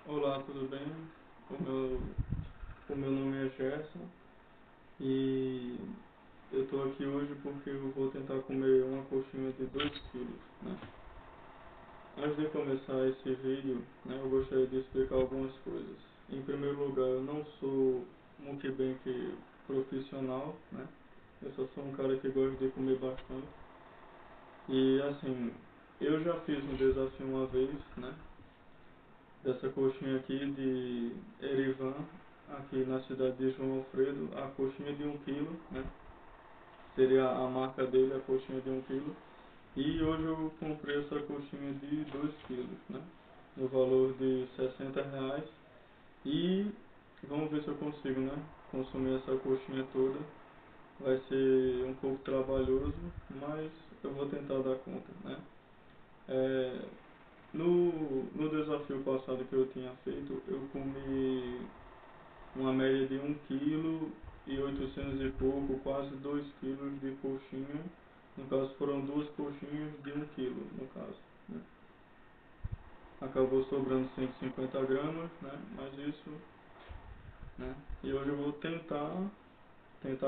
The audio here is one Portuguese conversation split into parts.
Olá, tudo bem? O meu, o meu nome é Gerson e eu estou aqui hoje porque eu vou tentar comer uma coxinha de 2 quilos, né? Antes de começar esse vídeo, né, eu gostaria de explicar algumas coisas. Em primeiro lugar, eu não sou mukbang profissional, né? Eu só sou um cara que gosta de comer bastante. E assim, eu já fiz um desafio uma vez, né? Dessa coxinha aqui de Erivan, aqui na cidade de João Alfredo, a coxinha de 1 quilo, né? Seria a marca dele, a coxinha de 1 quilo. E hoje eu comprei essa coxinha de 2 quilos, né? No valor de R$ 60. E vamos ver se eu consigo, né? Consumir essa coxinha toda. Vai ser um pouco trabalhoso, mas eu vou tentar dar conta, né? É, no desafio passado que eu tinha feito, eu comi uma média de 1 quilo e 800 e pouco, quase 2 quilos de coxinha. No caso foram duas coxinhas de 1 quilo, no caso, né? Acabou sobrando 150 gramas, né? Mas isso, né? E hoje eu vou tentar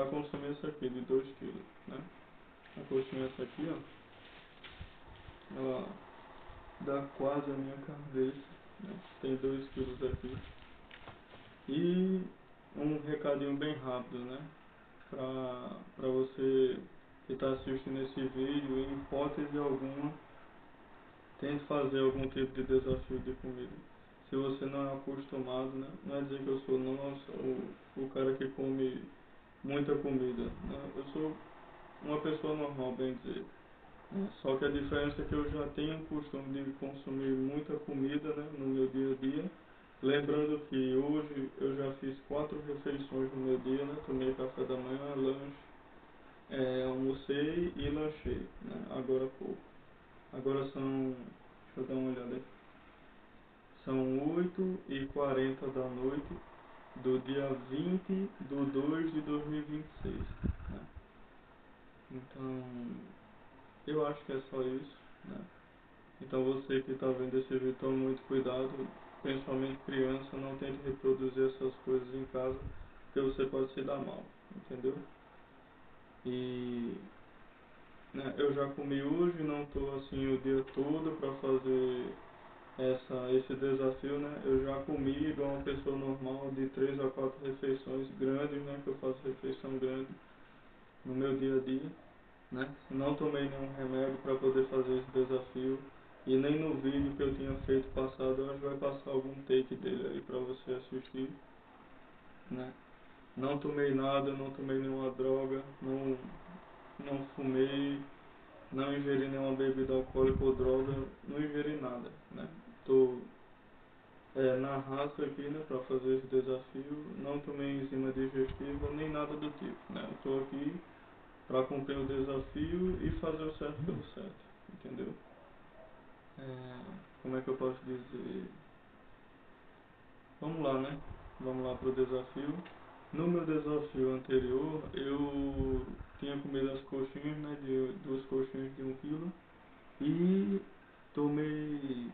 consumir essa aqui de 2 quilos, né? A coxinha essa aqui, ó, ela dá quase a minha cabeça, né? Tem 2 quilos aqui. E um recadinho bem rápido, né? Para você que está assistindo esse vídeo, em hipótese alguma, tente fazer algum tipo de desafio de comida. Se você não é acostumado, né? Não é dizer que eu sou, nossa, o cara que come muita comida, né? Eu sou uma pessoa normal, bem dizer. Né? Só que a diferença é que eu já tenho o costume de consumir muita comida, né? No meu dia a dia. Lembrando que hoje eu já fiz 4 refeições no meu dia, né? Tomei café da manhã, lanche, almocei e lanchei, né? Agora há pouco. Agora são, deixa eu dar uma olhada aqui, são 8h40 da noite do dia 20 de 2 de 2026, né? Então, eu acho que é só isso, né? Então você que está vendo esse vídeo, tome muito cuidado, principalmente criança, não tente reproduzir essas coisas em casa, porque você pode se dar mal, entendeu? E eu já comi hoje, não estou assim o dia todo para fazer esse desafio, né? Eu já comi igual uma pessoa normal de 3 a 4 refeições grandes, né? Que eu faço refeição grande no meu dia a dia, né? Não tomei nenhum remédio para poder fazer esse desafio e nem no vídeo que eu tinha feito passado, eu acho que vai passar algum take dele aí para você assistir, né? Não tomei nada, não tomei nenhuma droga, não fumei, não ingeri nenhuma bebida alcoólica ou droga, não ingeri nada, né? Tô na raça aqui, né, para fazer esse desafio, não tomei enzima digestiva nem nada do tipo, né? Estou aqui para cumprir o desafio e fazer o certo pelo certo, entendeu? Como é que eu posso dizer? Vamos lá, né? Vamos lá para o desafio. No meu desafio anterior, eu tinha comido as coxinhas, né, de 2 coxinhas de 1 quilo e tomei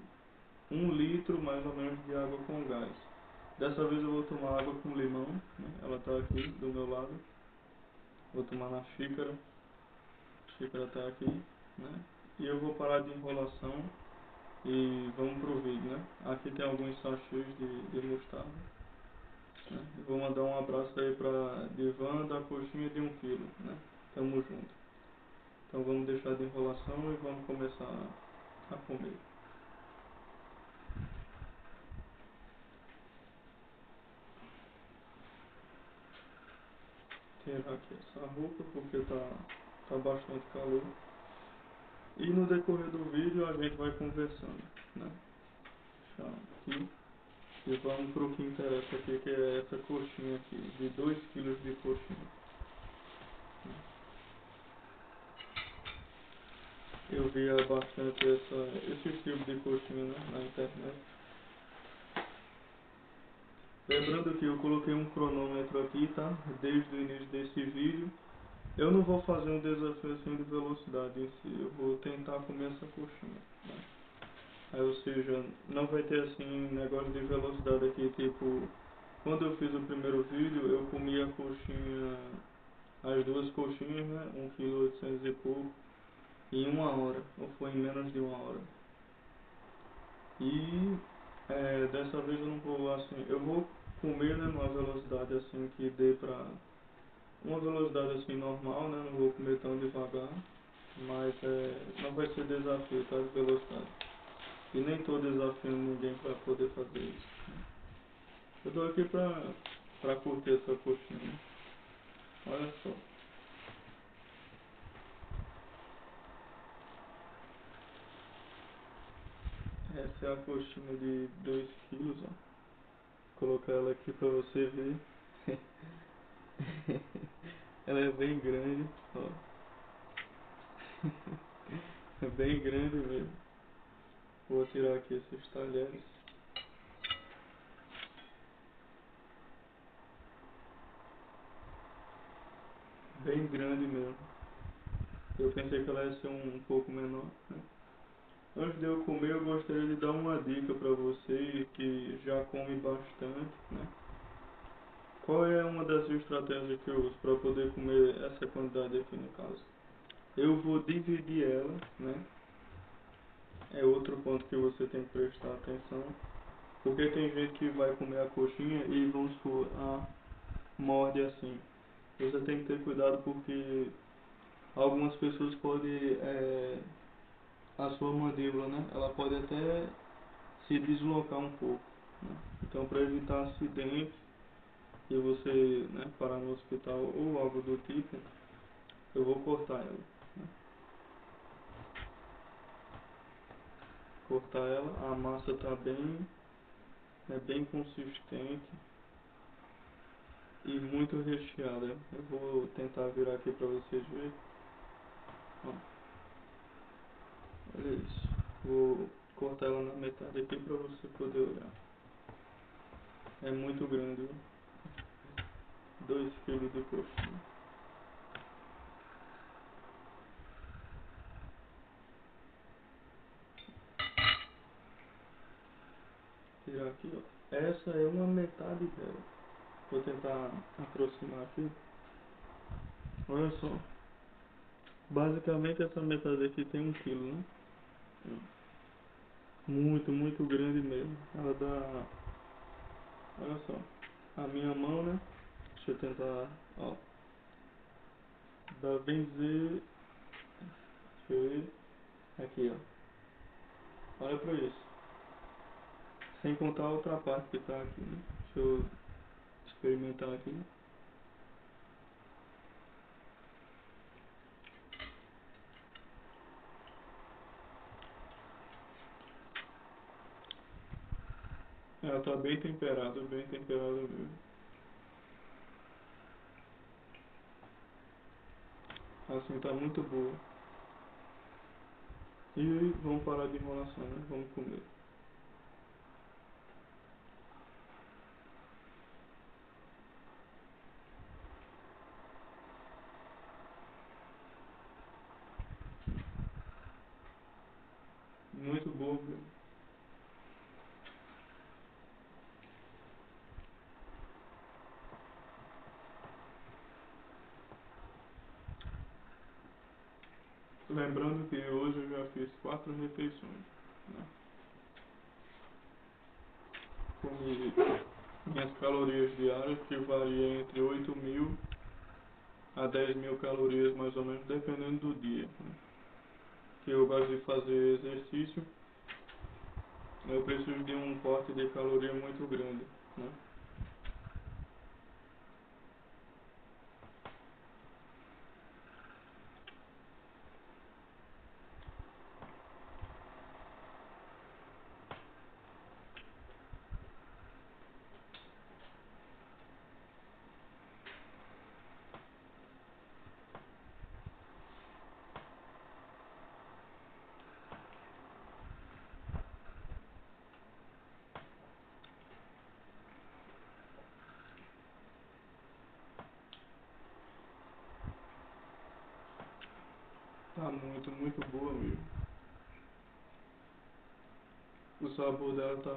1 litro mais ou menos de água com gás. Dessa vez eu vou tomar água com limão, né? Ela está aqui do meu lado. Vou tomar na xícara, a xícara está aqui, né? E eu vou parar de enrolação e vamos pro vídeo, né? Aqui tem alguns sachês de mostarda, né? E vou mandar um abraço aí pra Divan da coxinha de 1 quilo, né? Tamo junto. Então vamos deixar de enrolação e vamos começar a comer. Tirar aqui essa roupa porque tá bastante calor. E no decorrer do vídeo a gente vai conversando, né? Deixa aqui. E vamos pro que interessa aqui, que é essa coxinha aqui, de 2 quilos de coxinha. Eu via bastante esse tipo de coxinha, né, na internet. Lembrando que eu coloquei um cronômetro aqui, tá? Desde o início desse vídeo. Eu não vou fazer um desafio assim de velocidade em si, eu vou tentar comer essa coxinha, né? Aí, ou seja, não vai ter assim negócio de velocidade aqui, tipo, quando eu fiz o primeiro vídeo, eu comi a coxinha, as duas coxinhas, né, 1,8 kg e pouco, em 1 hora, ou foi em menos de 1 hora. E dessa vez eu não vou assim, eu vou comer, né, numa velocidade assim que dê pra, uma velocidade assim normal, né, não vou comer tão devagar, mas não vai ser desafio, tá, de velocidade. E nem tô desafiando ninguém pra poder fazer isso. Eu tô aqui pra curtir essa coxinha. Olha só. Essa é a coxinha de 2 quilos, ó. Vou colocar ela aqui pra você ver. Ela é bem grande, ó. É bem grande mesmo. Vou tirar aqui esses talheres. Bem grande mesmo. Eu pensei que ela ia ser um pouco menor, né? Antes de eu comer, eu gostaria de dar uma dica para você que já come bastante, né? Qual é uma das estratégias que eu uso para poder comer essa quantidade aqui no caso? Eu vou dividir ela, né? É outro ponto que você tem que prestar atenção. Porque tem gente que vai comer a coxinha e vamos supor, morde assim. Você tem que ter cuidado porque algumas pessoas podem, a sua mandíbula, né? Ela pode até se deslocar um pouco, né? Então, para evitar acidente e você, né, parar no hospital ou algo do tipo, eu vou cortar ela, né? Cortar ela, a massa tá bem consistente e muito recheada. Eu vou tentar virar aqui para vocês verem. Ó, olha isso. Vou cortar ela na metade aqui para você poder olhar. É muito grande, viu? 2 quilos de coxinha. Tirar aqui, ó. Essa é uma metade dela. Vou tentar aproximar aqui. Olha só. Basicamente essa metade aqui tem 1 quilo, né? Muito, muito grande mesmo. Ela dá. Olha só. A minha mão, né? Deixa eu tentar. Ó. Dá bem dizer. Deixa eu ver. Aqui, ó. Olha pra isso. Sem contar a outra parte que tá aqui, né? Deixa eu experimentar aqui. Ela tá bem temperada mesmo. Assim, tá muito boa. E vamos parar de enrolação, né? Vamos comer. Muito boa, viu? Lembrando que hoje eu já fiz 4 refeições, né? Comi minhas calorias diárias, que variam entre 8.000 a 10.000 calorias mais ou menos, dependendo do dia, né? Que eu gosto de fazer exercício, eu preciso de um corte de caloria muito grande, né? Tá muito, muito boa mesmo. o sabor dela tá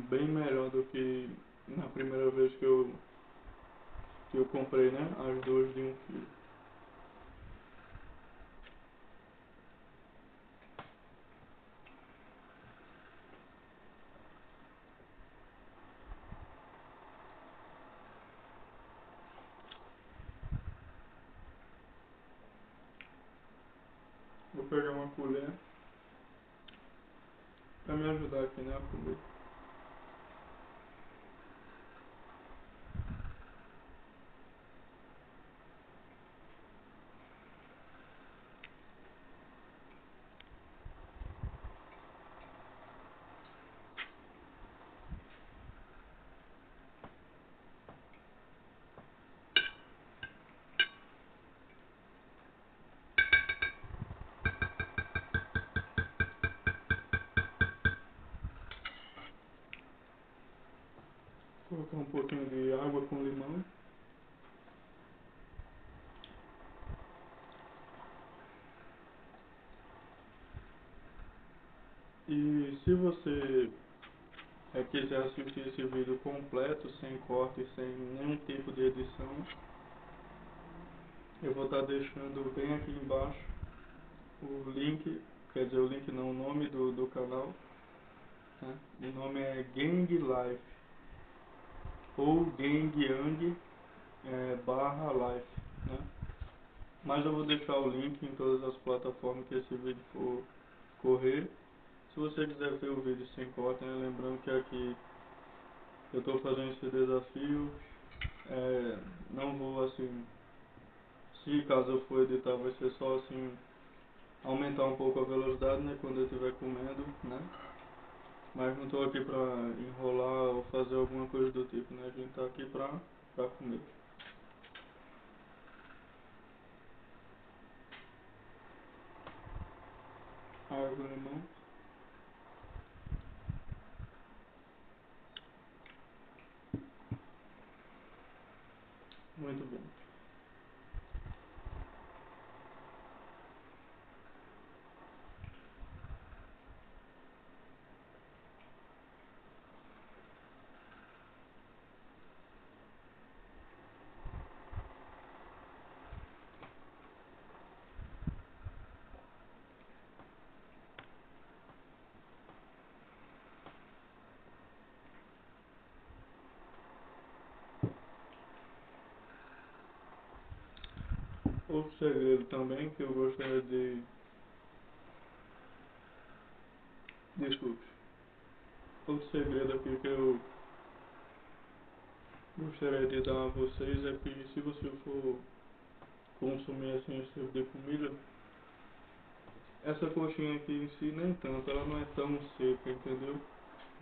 bem melhor do que na primeira vez que eu comprei, né? As duas de 1 quilo. Vou pegar uma colher pra me ajudar aqui, né? A comer. Vou colocar um pouquinho de água com limão. E se você quiser assistir esse vídeo completo, sem corte, sem nenhum tipo de edição, eu vou estar deixando bem aqui embaixo o link, quer dizer, o link não, o nome do canal, né? O nome é Gang Life, ou Gang Yang barra Life, né? Mas eu vou deixar o link em todas as plataformas que esse vídeo for correr. Se você quiser ver o vídeo sem corte, né? Lembrando que aqui eu estou fazendo esse desafio, não vou assim, se caso eu for editar, vai ser só assim, aumentar um pouco a velocidade, né, quando eu estiver comendo, né, mas não estou aqui para enrolar ou fazer alguma coisa do tipo, né, a gente está aqui para comer. Água, limão. Muito bom. Outro segredo também que eu gostaria de... Desculpe. Outro segredo aqui que eu gostaria de dar a vocês é que se você for consumir assim esse tipo de comida, essa coxinha aqui em si nem tanto, ela não é tão seca, entendeu?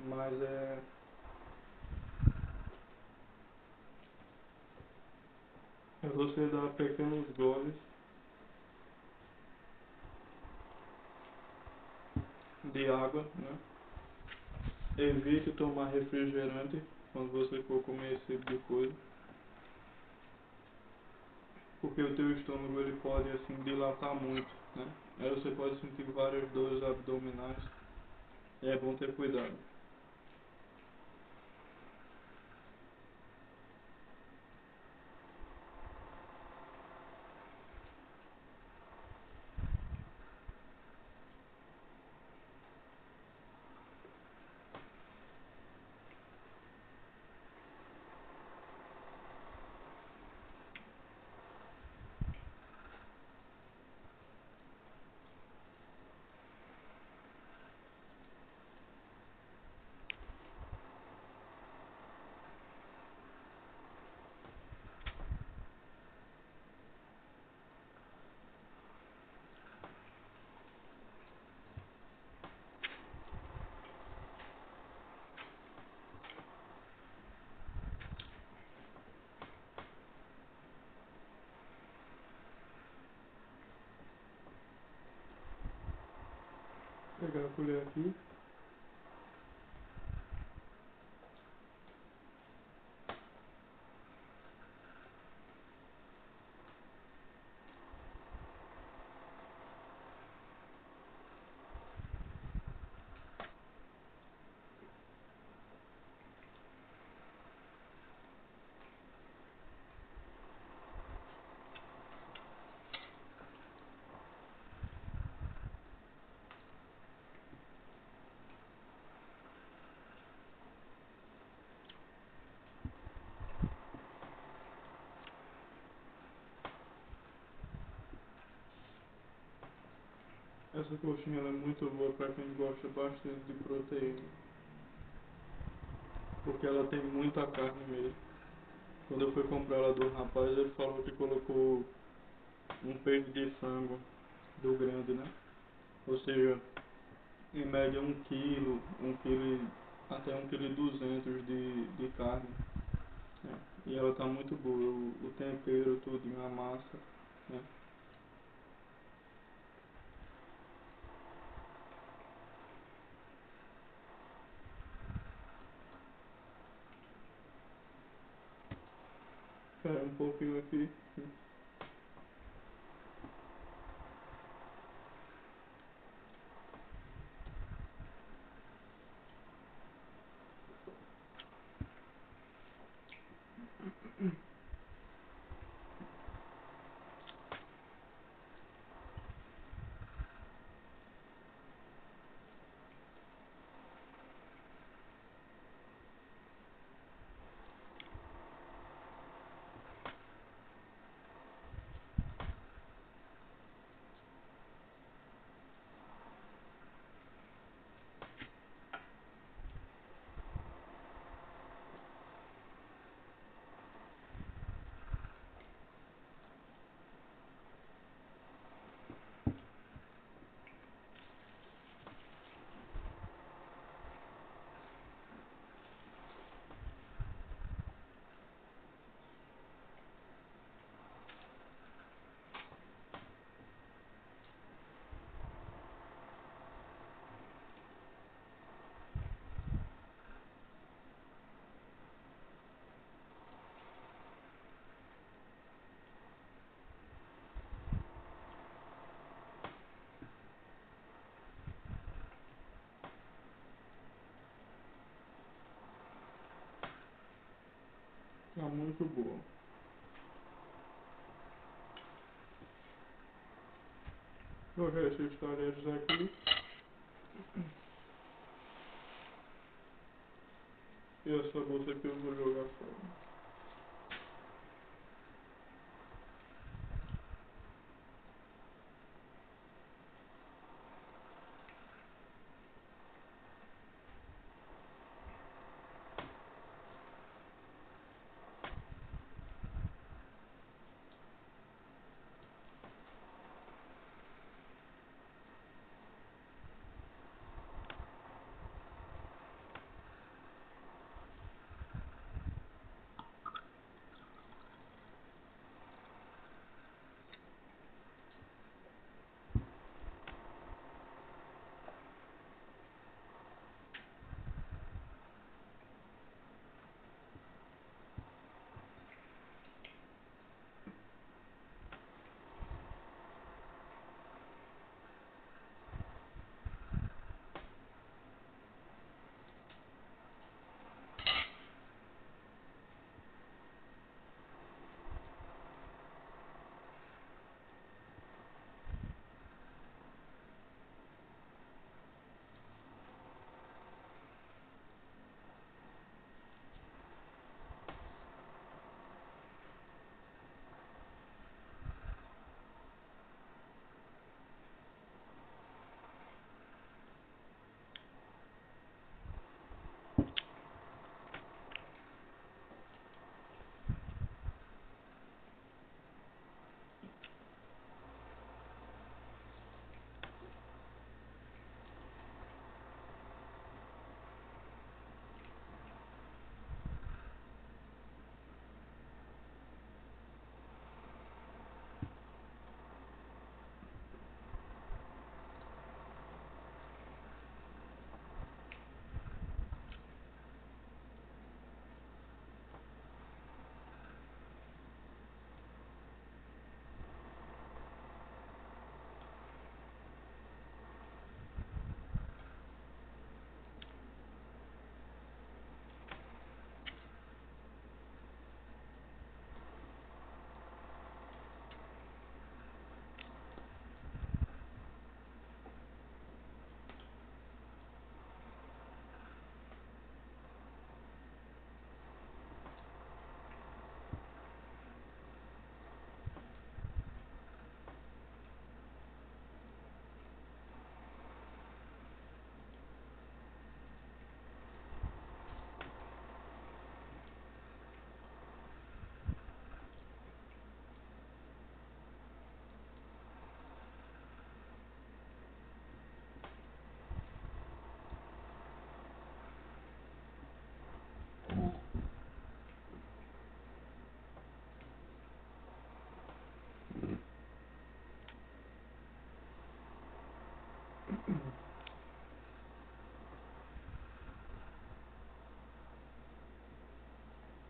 Mas é você dar pequenos goles de água, né? Evite tomar refrigerante quando você for comer esse tipo de coisa, porque o teu estômago ele pode assim dilatar muito, né? Aí você pode sentir várias dores abdominais e é bom ter cuidado. Vou pegar a colher aqui. Essa coxinha ela é muito boa para quem gosta bastante de proteína, porque ela tem muita carne mesmo. Quando eu fui comprar ela do rapaz, ele falou que colocou um peito de frango do grande, né? Ou seja, em média 1 quilo, 1 quilo, até 1,2 kg de carne. Né? E ela tá muito boa, o tempero, tudo, a massa. Né? Espera um pouquinho aqui. Tá muito boa. O resto estaremos aqui. E essa bolsa aqui eu vou jogar fora.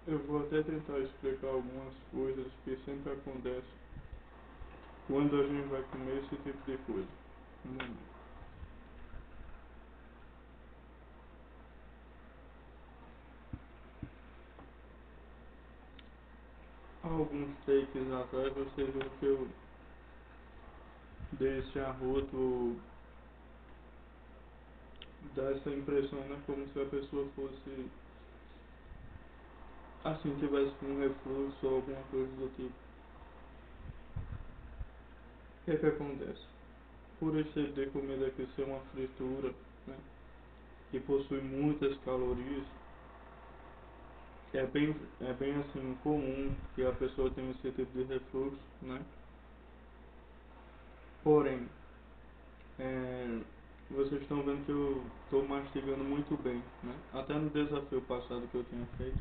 Eu vou até tentar explicar algumas coisas que sempre acontecem quando a gente vai comer esse tipo de coisa. Hum, Há alguns takes atrás vocês viram que eu dei esse arroto, dá essa impressão, né? Como se a pessoa fosse, assim, tivesse com um refluxo ou alguma coisa do tipo. O que é que acontece? Por esse tipo de comida aqui ser uma fritura, né? Que possui muitas calorias, é bem assim comum que a pessoa tenha esse tipo de refluxo, né? Porém, é, vocês estão vendo que eu estou mastigando muito bem, né? Até no desafio passado que eu tinha feito,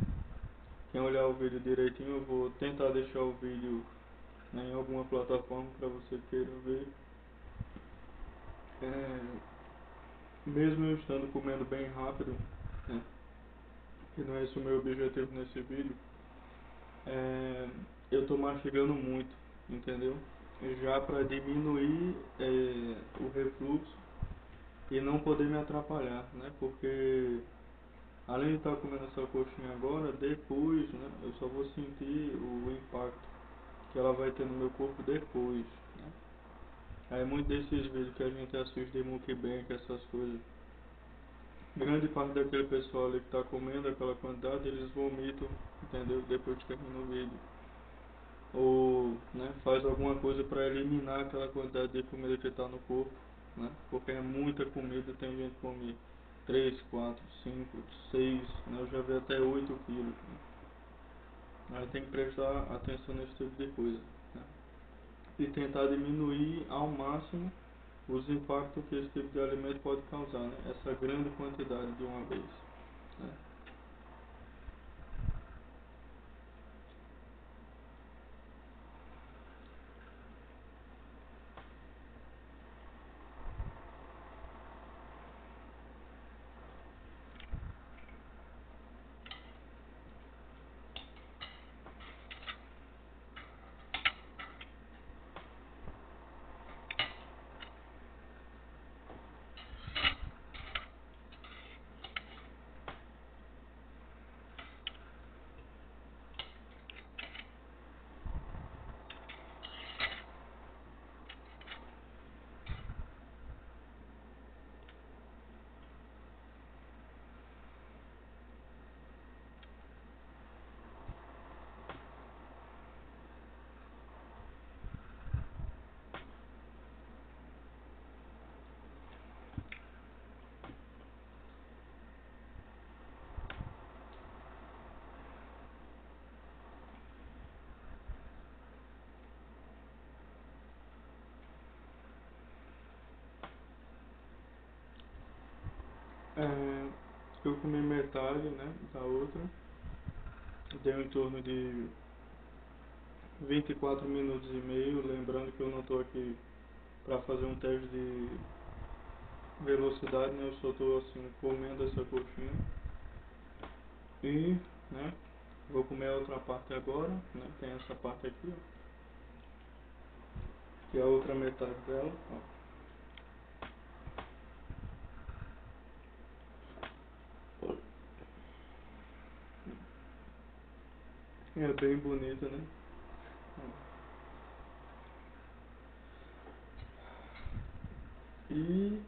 quem olhar o vídeo direitinho, eu vou tentar deixar o vídeo, né, em alguma plataforma para você queira ver. É, mesmo eu estando comendo bem rápido, né, que não é esse o meu objetivo nesse vídeo, é, eu estou mastigando muito, entendeu? Já para diminuir o refluxo e não poder me atrapalhar, né? Porque além de estar comendo essa coxinha agora, depois, né, eu só vou sentir o impacto que ela vai ter no meu corpo depois, né? Aí muitos desses vídeos que a gente assiste de mukbang, essas coisas, grande parte daquele pessoal ali que está comendo aquela quantidade, eles vomitam, entendeu? Depois que termina o vídeo. Ou, né, faz alguma coisa para eliminar aquela quantidade de comida que está no corpo, né? Porque é muita comida, tem gente que come 3 4 5 6, né? Eu já vi até 8 quilos, né? Aí tem que prestar atenção nesse tipo de coisa, né? E tentar diminuir ao máximo os impactos que esse tipo de alimento pode causar, né? Essa grande quantidade de uma vez, né? É, eu comi metade, né, da outra, deu em torno de 24 minutos e meio, lembrando que eu não estou aqui para fazer um teste de velocidade, né, eu só estou assim comendo essa coxinha e, né, vou comer a outra parte agora, né, tem essa parte aqui, ó, que é a outra metade dela, ó. É bem bonita, né? E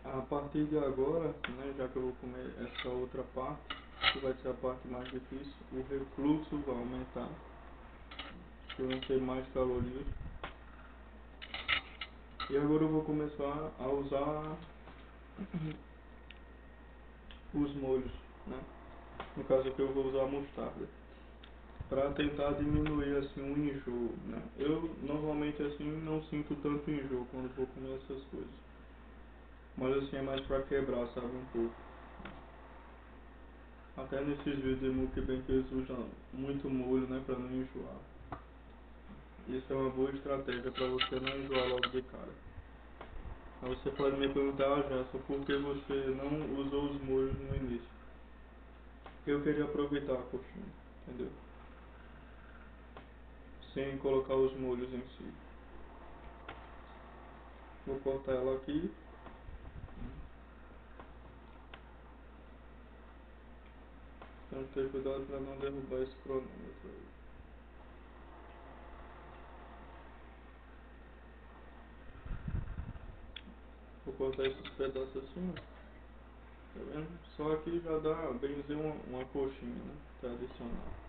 a partir de agora, né, já que eu vou comer essa outra parte, que vai ser a parte mais difícil, o refluxo vai aumentar, que eu não tenho mais calorias. E agora eu vou começar a usar os molhos, né? No caso aqui eu vou usar a mostarda, para tentar diminuir assim o enjoo, né? Eu normalmente assim não sinto tanto enjoo quando vou comer essas coisas, mas assim é mais para quebrar, sabe, um pouco. Até nesses vídeos de mukbang que eles usam muito molho, né, para não enjoar. Isso é uma boa estratégia para você não enjoar logo de cara. Aí você pode me perguntar, ah, Gerson, por que você não usou os molhos no início? Eu queria aproveitar a coxinha. entendeu? Sem colocar os molhos em si. Vou cortar ela aqui. Então ter cuidado para não derrubar esse cronômetro aí. Vou cortar esses pedaços assim, ó. Tá vendo? Só aqui já dá, bem dizer, uma coxinha, né? Tradicional.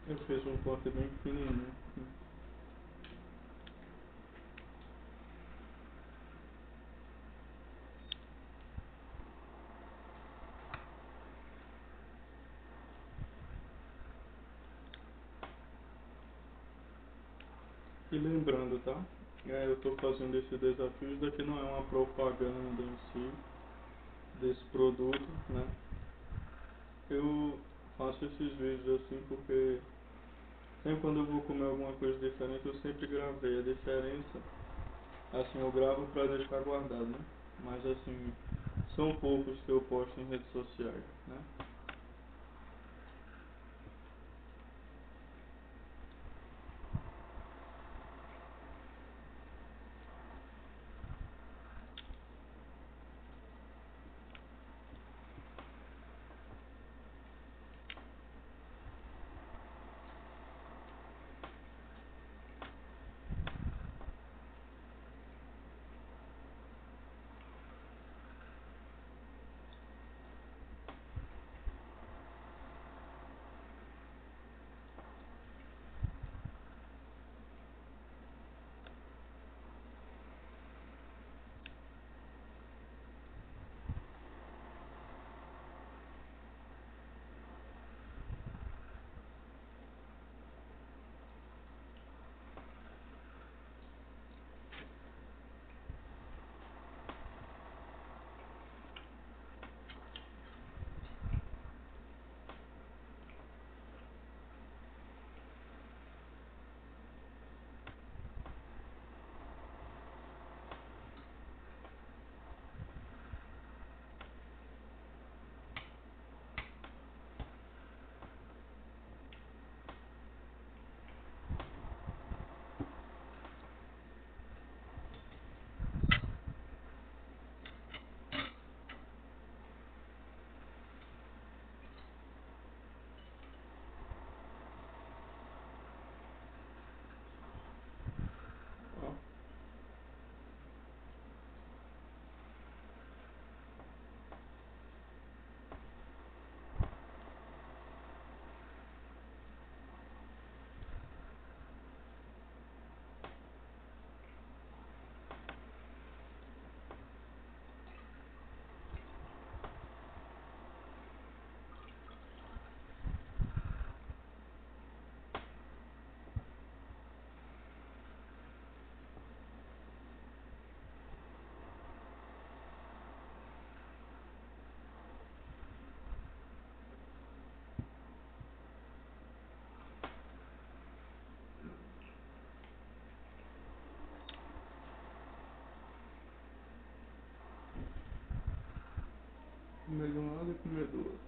Eu fiz um corte bem pequenininho. E lembrando, tá? Eu estou fazendo esse desafio, isso daqui não é uma propaganda em si desse produto, né? Eu faço esses vídeos assim porque sempre quando eu vou comer alguma coisa diferente, eu sempre gravei a diferença. Assim, eu gravo para deixar guardado, né? Mas assim, são poucos que eu posto em redes sociais, né? Ó, comer de um lado e comer do outro.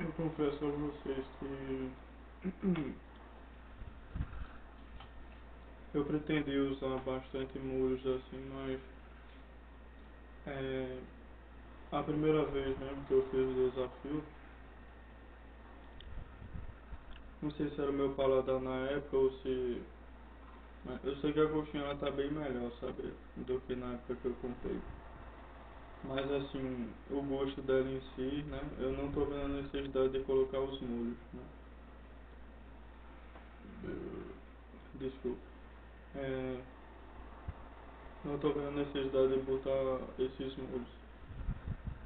Eu confesso a vocês que eu pretendi usar bastante molhos assim, mas é, a primeira vez mesmo que eu fiz o desafio, não sei se era o meu paladar na época ou se. Eu sei que a coxinha ela tá bem melhor, sabe? Do que na época que eu comprei. Mas assim, o gosto dela em si, né? Eu não tô vendo a necessidade de colocar os molhos, né? Desculpa. É, não tô vendo a necessidade de botar esses molhos.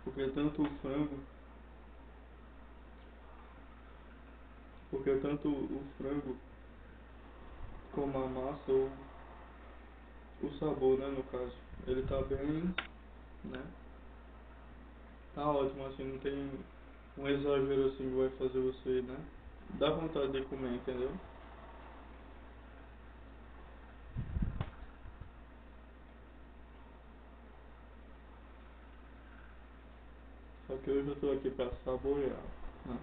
Porque tanto o frango, porque tanto o frango como a massa, ou o sabor, né, no caso, ele tá bem, né? Tá ótimo, assim, não tem um exagero assim que vai fazer você, né? Dá vontade de comer, entendeu? Só que hoje eu tô aqui pra saborear, né?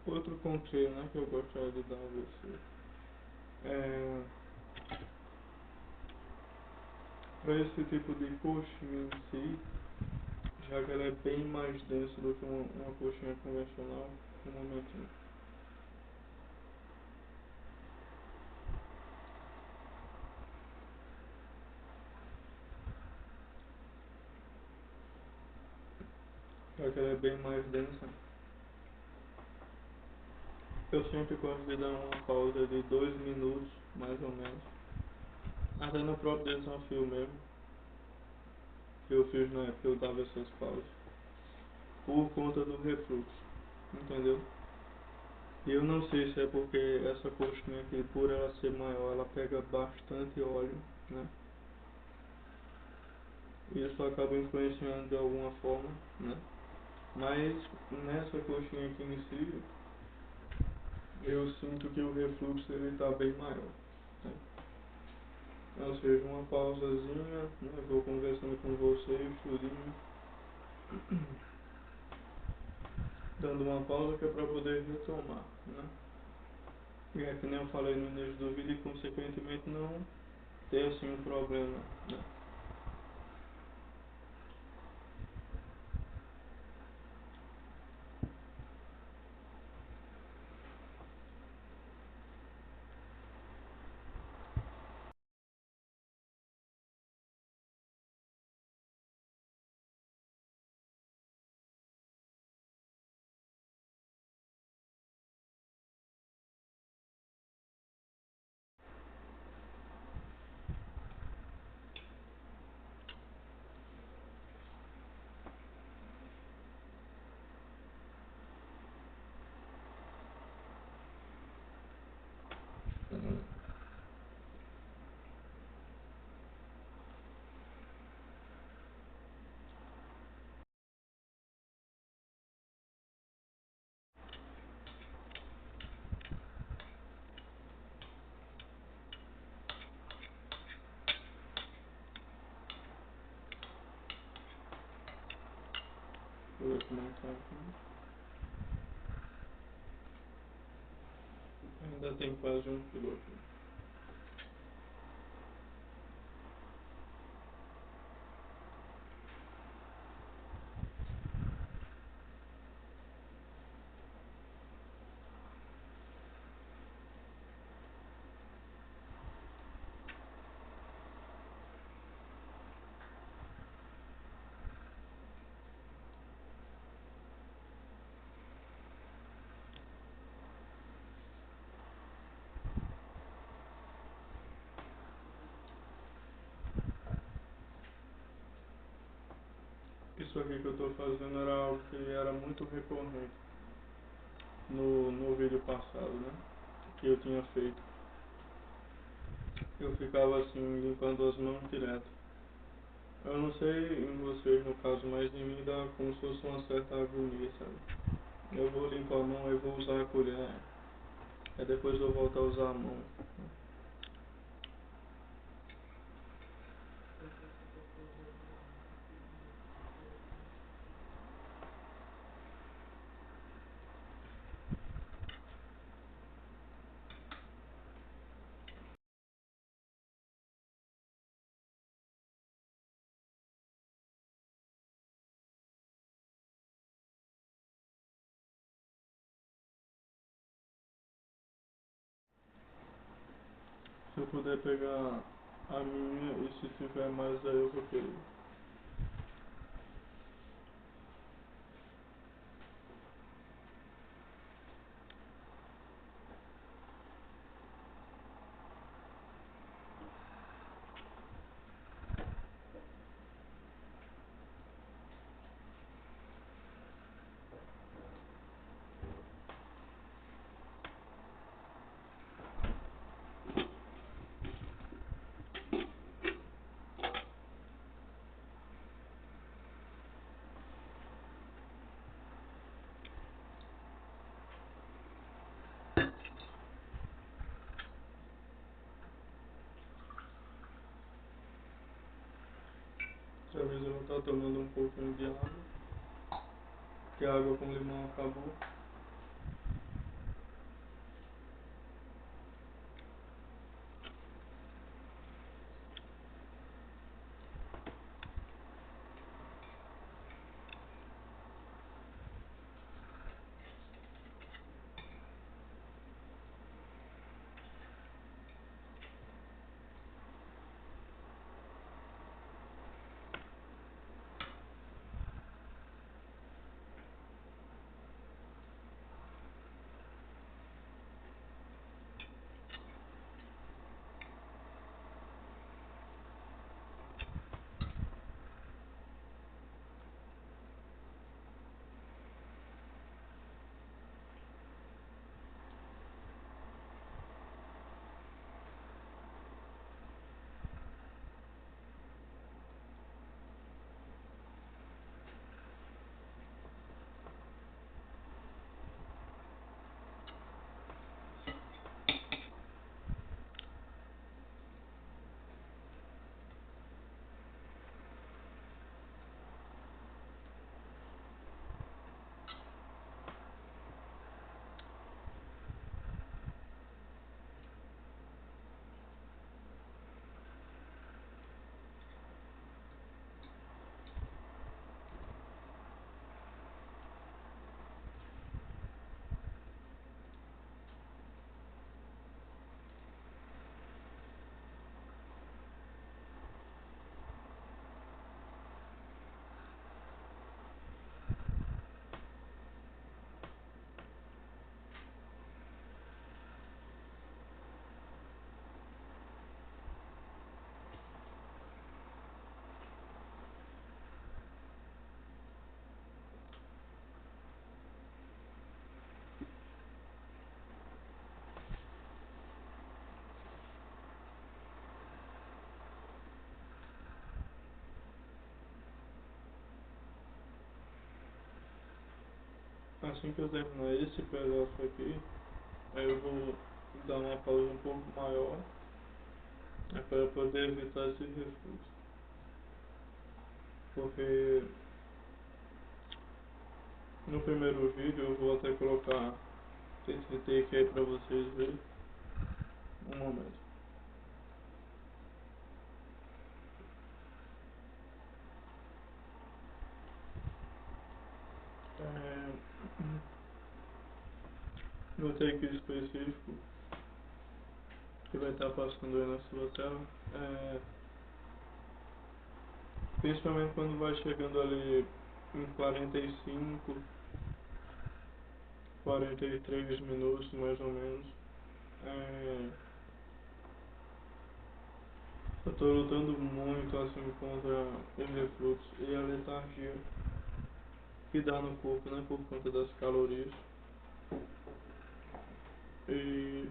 Outro conselho, né, que eu gostaria de dar a você é para esse tipo de coxinha em si, já que ela é bem mais densa do que uma coxinha convencional, um momentinho. Já que ela é bem mais densa, eu sempre gosto de dar uma pausa de 2 minutos, mais ou menos. Até no próprio desafio mesmo, que eu fiz na época, eu dava essas pausas. Por conta do refluxo, entendeu? E eu não sei se é porque essa coxinha aqui, por ela ser maior, ela pega bastante óleo, né? E isso acaba influenciando de alguma forma, né? Mas nessa coxinha aqui em si, eu sinto que o refluxo ele tá bem maior, né? Ou seja, uma pausazinha, né? Vou conversando com vocês, tudinho, dando uma pausa que é para poder retomar, né? E é que nem eu falei no início do vídeo e consequentemente não ter assim um problema, né? comentar aqui. Ainda tem quase 1 quilo aqui. Isso aqui que eu estou fazendo era algo que era muito recorrente no vídeo passado, né? Que eu tinha feito. Eu ficava assim, limpando as mãos direto. Eu não sei em vocês no caso, mas em mim dá como se fosse uma certa agonia, sabe? Eu vou limpar a mão, eu vou usar a colher, aí depois eu volto a usar a mão. Se eu puder pegar a minha e se tiver mais aí eu vou querer. Dessa vez eu vou estar tomando um pouquinho de água, porque a água com limão acabou. Assim que eu terminar esse pedaço aqui, aí eu vou dar uma pausa um pouco maior, para poder evitar esse refluxo. Porque No primeiro vídeo eu vou até colocar esse take aí pra vocês verem. Um momento. É, no take específico que vai estar passando aí na sua tela, principalmente quando vai chegando ali em 45, 43 minutos mais ou menos, é, eu estou lutando muito assim contra o refluxo e a letargia que dá no corpo, né, por conta das calorias. E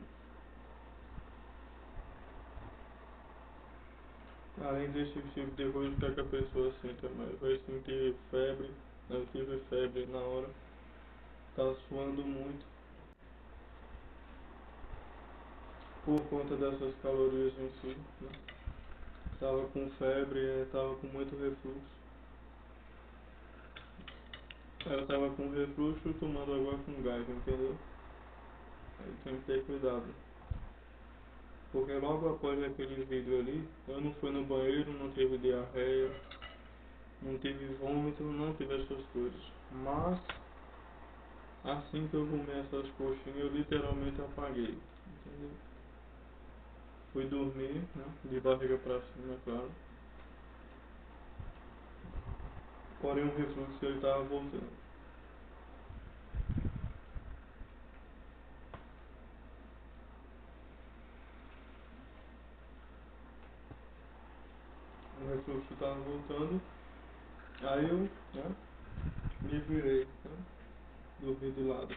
além desse tipo de coisa, o que é que a pessoa sente? Mas vai sentir febre, eu tive febre na hora, tá suando muito por conta dessas calorias em si, né? Tava com febre, tava com muito refluxo. Eu tava com refluxo tomando água com gás, entendeu? Aí tem que ter cuidado. Porque logo após aquele vídeo ali, eu não fui no banheiro, não tive diarreia, não tive vômito, não tive essas coisas. Mas, assim que eu comi essas coxinhas, eu literalmente apaguei, entendeu? Fui dormir, né, de barriga pra cima, é claro. Porém o refluxo ele tava voltando. O refluxo tava voltando, aí eu, né, me virei, né, dormi de lado.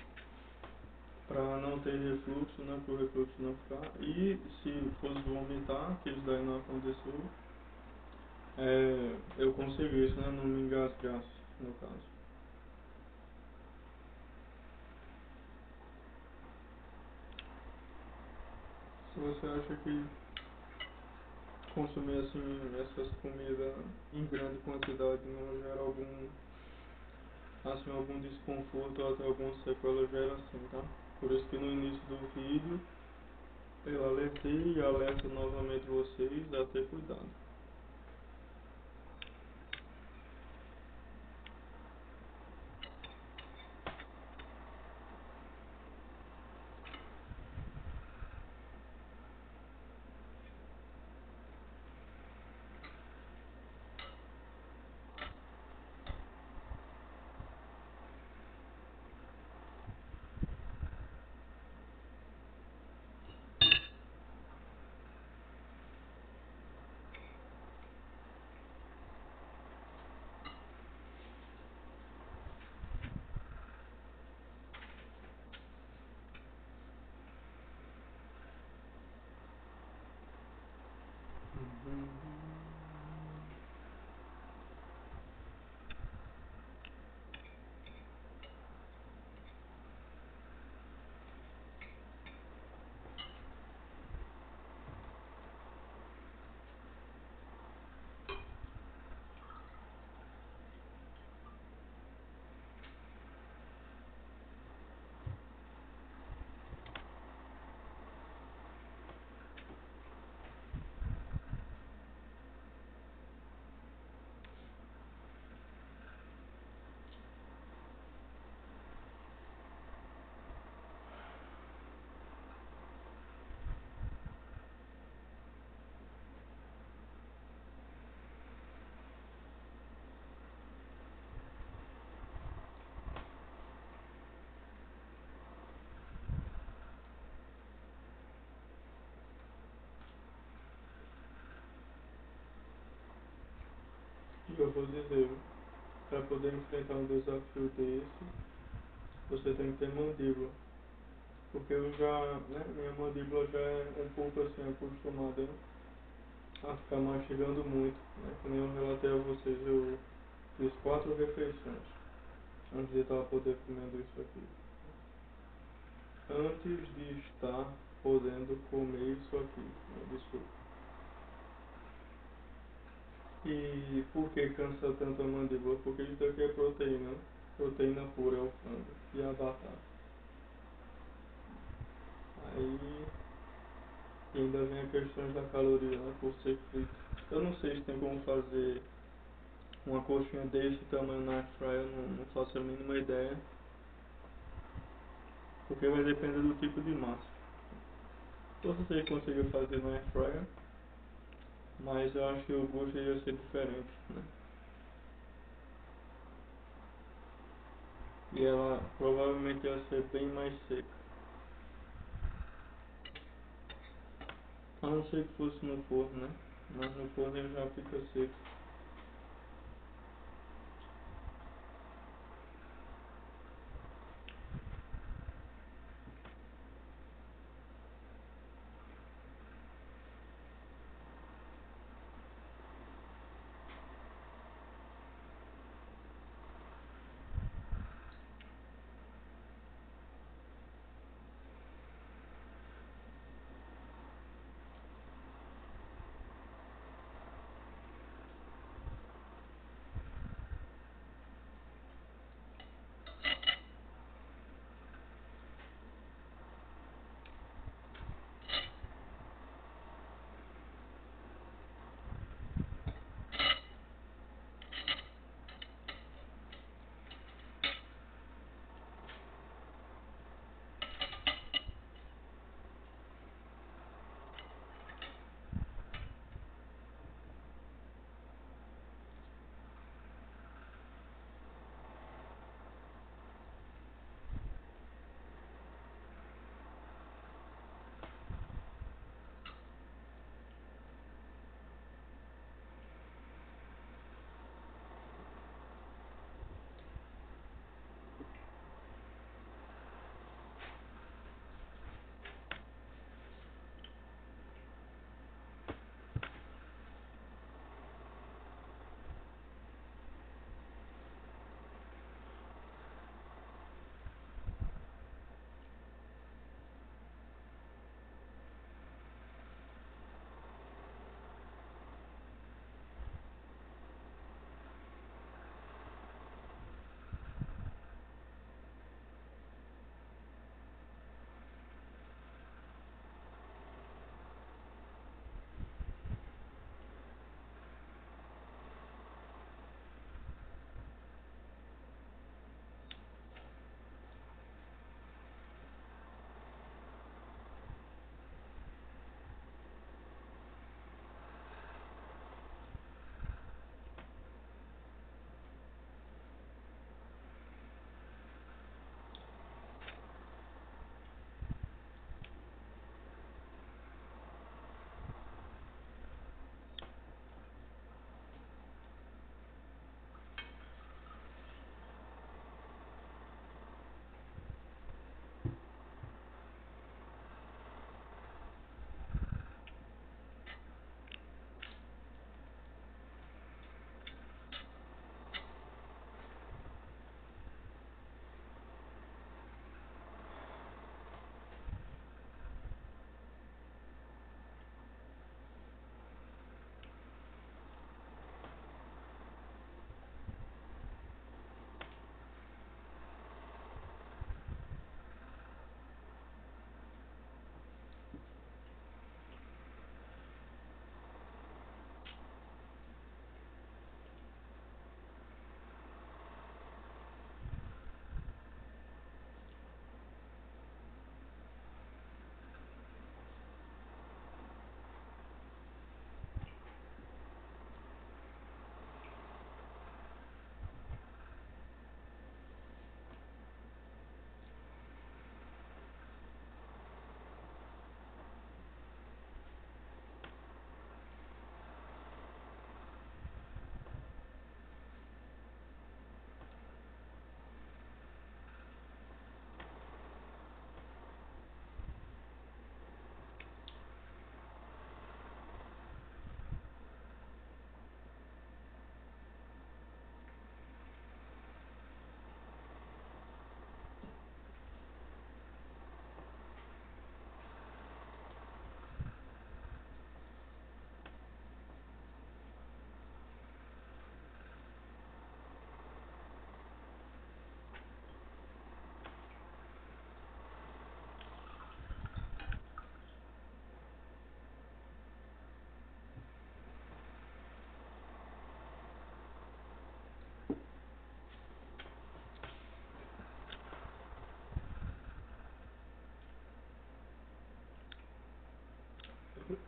Pra não ter refluxo, né, pro refluxo não ficar. E se fosse vomitar, que isso daí não aconteceu, eu conseguisse, né, não me engasgasse, no caso. Se você acha que consumir assim essas comidas em grande quantidade não gera algum desconforto ou até alguma sequela, gera sim, tá? Por isso que no início do vídeo eu alertei e alerto novamente vocês a ter cuidado. E eu vou dizer, para poder enfrentar um desafio desse, você tem que ter mandíbula. Porque eu já, né, minha mandíbula já é um pouco assim acostumada a ficar mastigando muito, né? Que nem eu relatei a vocês, eu fiz 4 refeições antes de estar poder comendo isso aqui. Antes de estar podendo comer isso aqui, né? Desculpa. E por que cansa tanto a mandíbula? Porque isso aqui é proteína, né? proteína pura é o frango e a batata. Aí ainda vem a questão da caloria, né, por ser frito. Eu não sei se tem como fazer uma coxinha desse tamanho na air fryer, não faço a mínima ideia, porque vai depender do tipo de massa. Posso ser que consiga fazer na air fryer, mas eu acho que o gosto ia ser diferente, né? E ela provavelmente ia ser bem mais seca. A não ser que fosse no forno, né? Mas no forno ele já fica seco.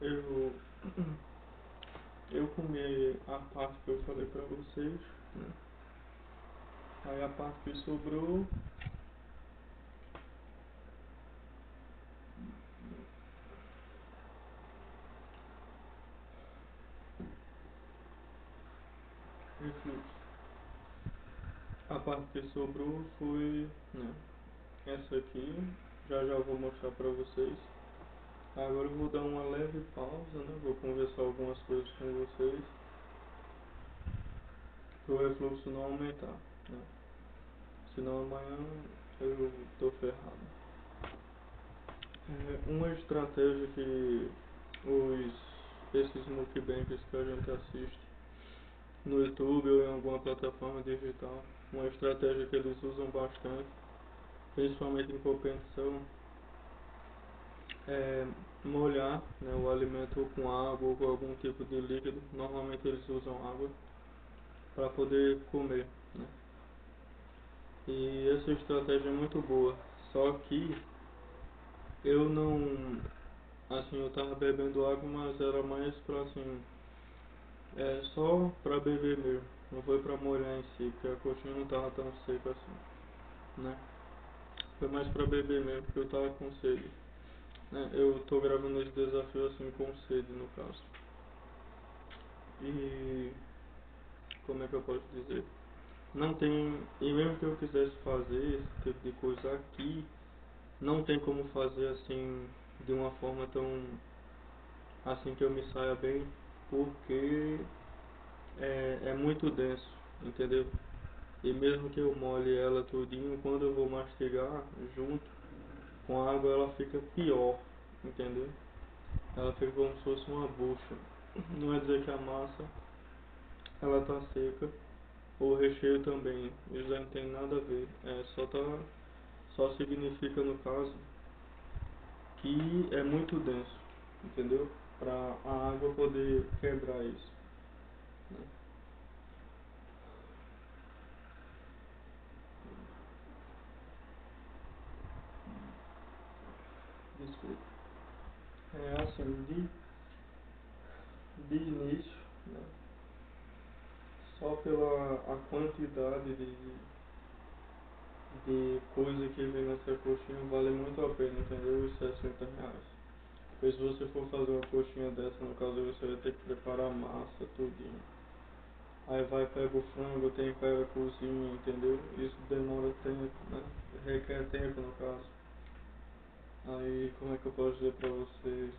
eu, eu comi a parte que eu falei pra vocês, né? Aí a parte que sobrou, refluxo. A parte que sobrou foi, né, essa aqui. Já já eu vou mostrar pra vocês. Agora eu vou dar uma leve pausa, né? Vou conversar algumas coisas com vocês para o refluxo não aumentar, né? Senão amanhã eu tô ferrado. Uma estratégia que esses mukbangs que a gente assiste no YouTube ou em alguma plataforma digital, uma estratégia que eles usam bastante, principalmente em competição, é molhar, né, o alimento com água ou com algum tipo de líquido. Normalmente eles usam água para poder comer, né? E essa estratégia é muito boa. Só que eu não, assim, eu tava bebendo água, mas era mais pra assim, só pra beber mesmo. Não foi pra molhar em si, porque a coxinha não tava tão seca assim, né? Foi mais pra beber mesmo, porque eu tava com sede, né? Eu tô gravando esse desafio assim com sede no caso. E como é que eu posso dizer? Não tem, e mesmo que eu quisesse fazer esse tipo de coisa aqui, não tem como fazer assim de uma forma tão assim que eu me saia bem, porque é muito denso, entendeu? E mesmo que eu molhe ela tudinho, quando eu vou mastigar junto com a água ela fica pior, entendeu? Ela fica como se fosse uma bucha. Não é dizer que a massa ela tá seca, ou o recheio também, isso já não tem nada a ver. Só significa no caso que é muito denso, entendeu? Para a água poder quebrar isso, né? Desculpa. É assim, de início, né? Só pela a quantidade de coisa que vem nessa coxinha vale muito a pena, entendeu? Os R$ 60. Pois se você for fazer uma coxinha dessa, no caso você vai ter que preparar a massa, tudinho. Aí vai, pega o frango, tem que pega a cozinha, entendeu? Isso demora tempo, né? Requer tempo no caso. Aí, como é que eu posso dizer pra vocês?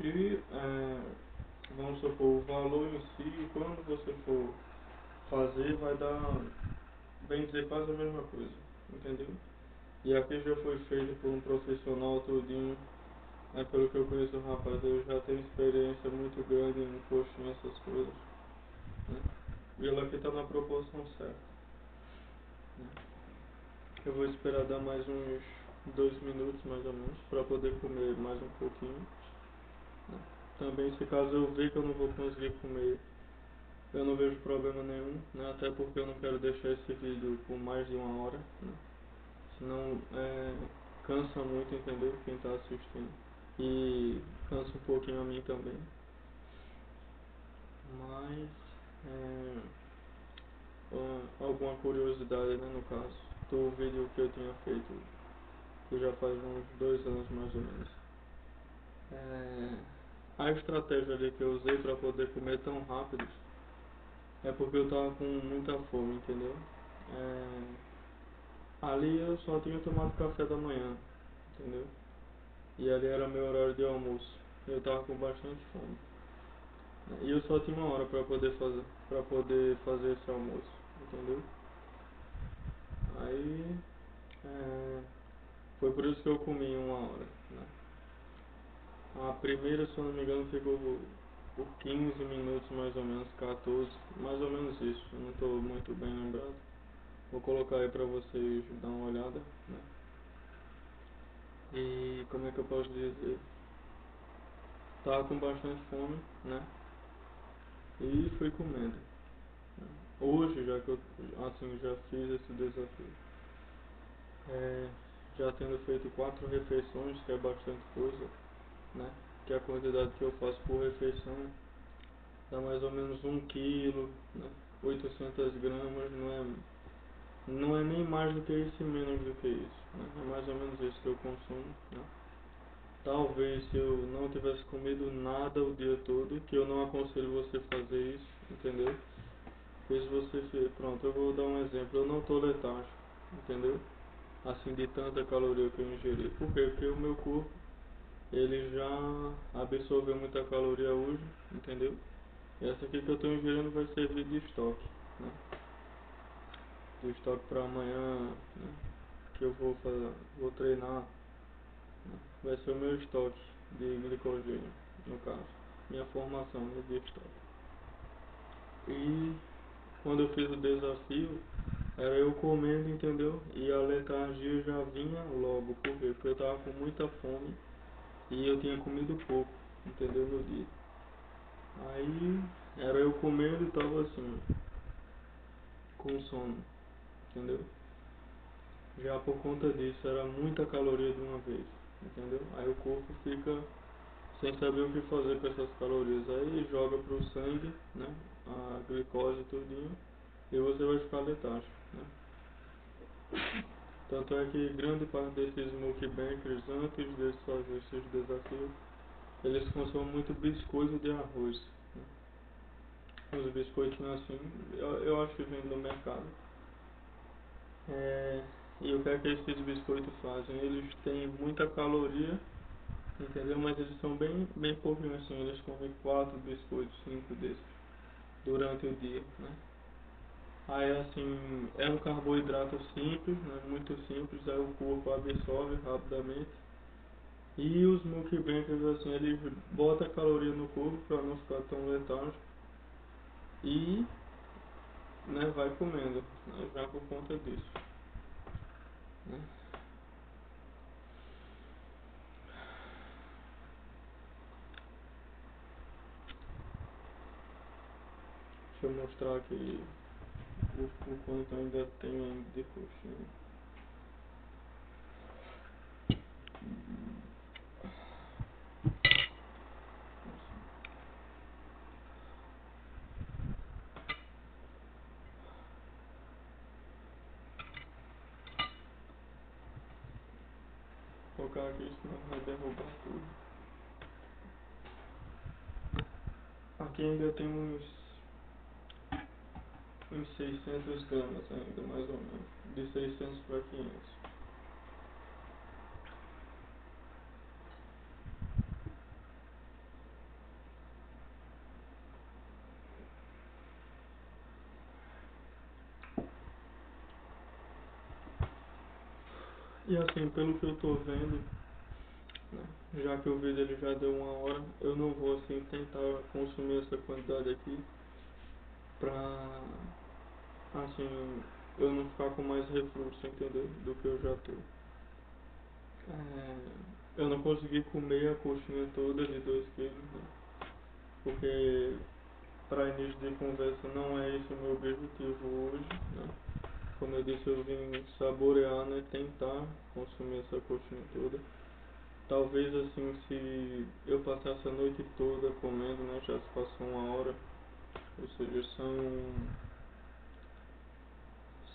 E, vamos supor, o valor em si, quando você for fazer, vai dar, bem dizer, quase a mesma coisa, entendeu? E aqui já foi feito por um profissional tudinho, pelo que eu conheço o rapaz, ele já tem experiência muito grande em coxinha, essas coisas, né? E ela aqui tá na proporção certa, né? Eu vou esperar dar mais uns 2 minutos mais ou menos, para poder comer mais um pouquinho, né? Também se caso eu ver que eu não vou conseguir comer, eu não vejo problema nenhum, né? Até porque eu não quero deixar esse vídeo por mais de 1 hora, né? Senão cansa muito, entendeu? Quem tá assistindo. E cansa um pouquinho a mim também. Mas alguma curiosidade, né, no caso, do vídeo que eu tinha feito, que já faz uns 2 anos mais ou menos. A estratégia ali que eu usei para poder comer tão rápido é porque eu tava com muita fome, entendeu? Ali eu só tinha tomado café da manhã, entendeu? E ali era meu horário de almoço. Eu tava com bastante fome. E eu só tinha 1 hora para poder fazer esse almoço, entendeu? Aí foi por isso que eu comi em 1 hora, né? A primeira, se eu não me engano, ficou por 15 minutos mais ou menos, 14, mais ou menos isso. Eu não estou muito bem lembrado. Vou colocar aí pra vocês dar uma olhada, né? E como é que eu posso dizer? Tava com bastante fome, né? E fui comendo, né? Hoje, já que eu assim, já fiz esse desafio, já tendo feito 4 refeições, que é bastante coisa, né? Que é a quantidade que eu faço por refeição dá mais ou menos 1 quilo, né? 800 gramas, não é nem mais do que isso e menos do que isso, né? É mais ou menos isso que eu consumo, né? Talvez se eu não tivesse comido nada o dia todo, que eu não aconselho você fazer isso, entendeu? Porque se você fez, pronto, eu vou dar um exemplo, eu não tô letárgico, entendeu? Assim, de tanta caloria que eu ingeri. Por quê? Porque o meu corpo, ele já absorveu muita caloria hoje, entendeu? E essa aqui que eu tô ingerindo vai servir de estoque, né? De estoque para amanhã, né? Que eu vou treinar, né? Vai ser o meu estoque de glicogênio, no caso. Minha formação, né, de estoque. E quando eu fiz o desafio, era eu comendo, entendeu? E a letargia já vinha logo, por quê? Porque eu tava com muita fome e eu tinha comido pouco, entendeu? No dia. Aí era eu comendo e tava assim, com sono, entendeu? Já por conta disso, era muita caloria de uma vez, entendeu? Aí o corpo fica sem saber o que fazer com essas calorias. Aí joga pro sangue, né? A glicose tudinho, e você vai ficar letárgico, né? Tanto é que grande parte desses mukbangers, antes de fazer esses desafios, eles consomem muito biscoito de arroz, né? Os biscoitinhos assim, eu acho que vem do mercado. É, e o que esses biscoitos fazem? Eles têm muita caloria, entendeu? Mas eles são bem pouquinho assim, eles comem 4 biscoitos, 5 desses, durante o dia, né? Aí assim, é um carboidrato simples, né? Muito simples, aí o corpo absorve rapidamente. E os mukbangers assim, eles botam caloria no corpo para não ficar tão letárgico e, né, vai comendo, né, já por conta disso, né? Deixa eu mostrar aqui o quanto ainda tem ainda de coxinha. Vou colocar aqui, senão vai derrubar tudo. Aqui ainda tem uns 600 gramas ainda, mais ou menos. De 600 para 500. E assim, pelo que eu tô vendo, né, já que o vídeo ele já deu 1 hora, eu não vou assim tentar consumir essa quantidade aqui pra, assim, eu não ficar com mais refluxo, entendeu? Do que eu já tô. Eu não consegui comer a coxinha toda de 2 quilos, né? Porque para início de conversa não é esse o meu objetivo hoje, né? Como eu disse, eu vim saborear, né? Tentar consumir essa coxinha toda. Talvez assim, se eu passasse a noite toda comendo, né? Já se passou 1 hora, ou seja,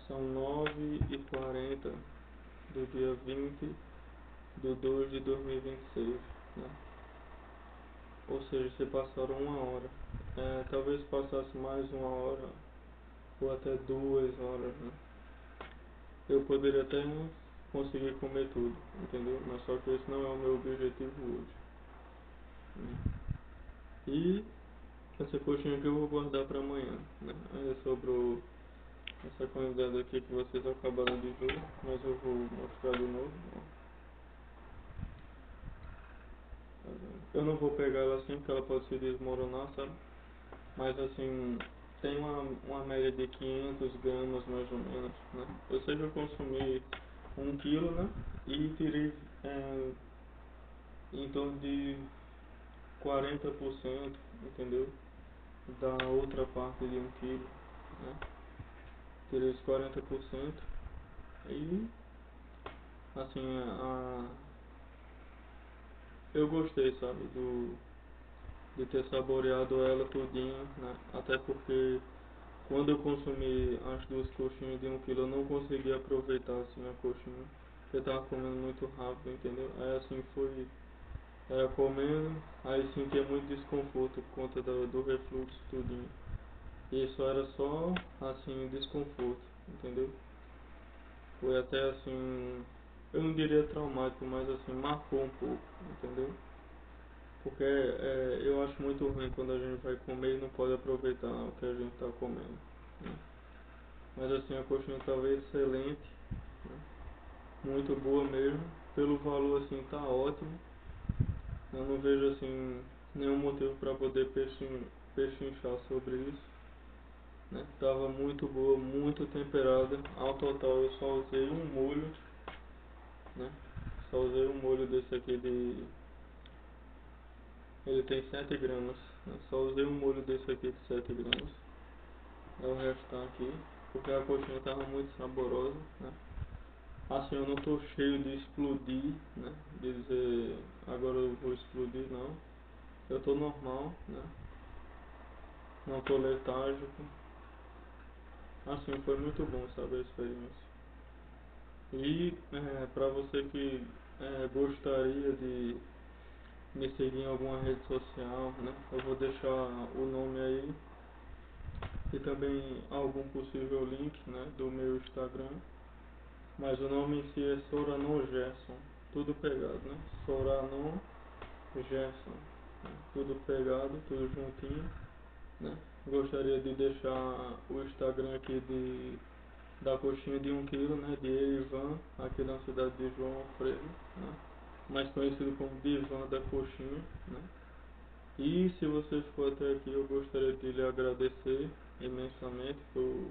são 9h40 do dia 20 de 2 de 2026, né? Ou seja, se passaram 1 hora. Talvez passasse mais 1 hora, ou até 2 horas, né? Eu poderia até conseguir comer tudo, entendeu? Mas só que esse não é o meu objetivo hoje, né? E essa coxinha aqui eu vou guardar para amanhã, né? Ainda sobrou essa quantidade aqui que vocês acabaram de ver, mas eu vou mostrar de novo, ó. Tá vendo? Eu não vou pegar ela assim porque ela pode se desmoronar, sabe? Mas assim, tem uma média de 500 gramas mais ou menos, né? Eu sei que eu consumi 1 quilo, né? E tirei em torno de 40%, entendeu? Da outra parte de 1 quilo, né? Tirei os 40% e assim, eu gostei, sabe, de ter saboreado ela tudinho, né? Até porque quando eu consumi as duas coxinhas de 1 quilo, eu não consegui aproveitar assim a coxinha, porque eu tava comendo muito rápido, entendeu? Aí assim foi, era comendo, aí sentia muito desconforto por conta do refluxo tudinho. E isso era só assim, desconforto, entendeu? Foi até assim, eu não diria traumático, mas assim, marcou um pouco, entendeu? Porque eu acho muito ruim quando a gente vai comer e não pode aproveitar o que a gente está comendo, né? Mas assim, a coxinha estava excelente, né? Muito boa mesmo. Pelo valor assim, tá ótimo. Eu não vejo assim nenhum motivo para poder pechinchar sobre isso, né? Tava muito boa, muito temperada. Ao total eu só usei um molho, né? Só usei um molho desse aqui de... Ele tem 7 gramas, né? Só usei um molho desse aqui de 7 gramas. É o restante aqui, porque a coxinha estava muito saborosa, né? Assim, eu não tô cheio de explodir, né? De dizer, agora eu vou explodir, não. Eu tô normal, né? Não tô letárgico. Assim, foi muito bom, sabe, a experiência. E para você que gostaria de me seguir em alguma rede social, né? Eu vou deixar o nome aí e também algum possível link, né, do meu Instagram. Mas o nome em si é Soranon Gerson, tudo pegado, né? Soranon Gerson, né? Tudo pegado, tudo juntinho, né? Gostaria de deixar o Instagram aqui da coxinha de 1 quilo, né? De Ivan, aqui na cidade de João Alfredo, né? Mais conhecido como Divan da Coxinha, né? E se você for até aqui, eu gostaria de lhe agradecer imensamente por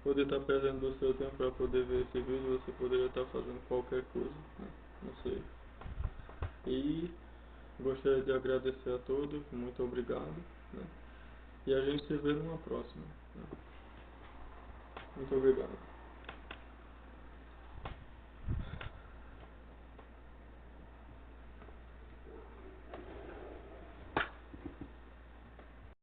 poder estar perdendo do seu tempo para poder ver esse vídeo. Você poderia estar fazendo qualquer coisa, né? Não sei. E gostaria de agradecer a todos, muito obrigado, né? E a gente se vê numa próxima, né? Muito obrigado.